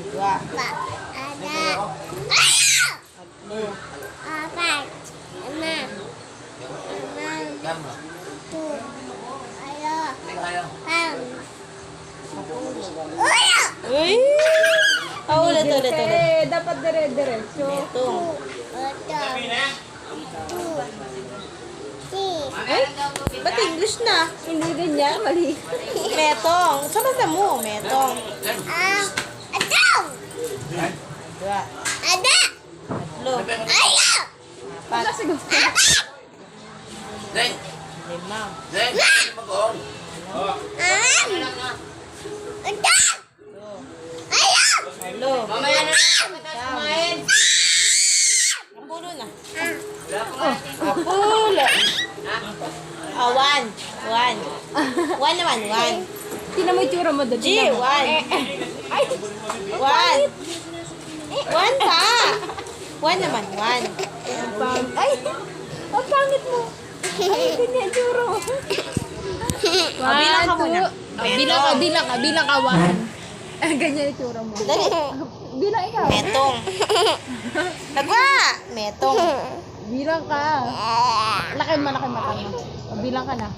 Dua. Uy! Ulit. Dapat dire-diretso. Metong. Ay, Ba't English na? hindi ganyan. Mali. Metong. Sabasa mo, metong. Dua. Tatlo. Apat. Lima. Walo. Apulo na. Apulo. One. One naman, one. Tingnan mo yung tsura mo doon. G, one. Ay, One. One pa. One naman, one. ay, ang pangit mo. Ay, ganyan yung tsura mo. Bilang ka muna. Bilang ka, one. Ganyan yung tsura mo. Dali. Bilang ikaw. Metong. Nagwa. Metong. Bilang ka. Laki mata mo. Bilang ka na.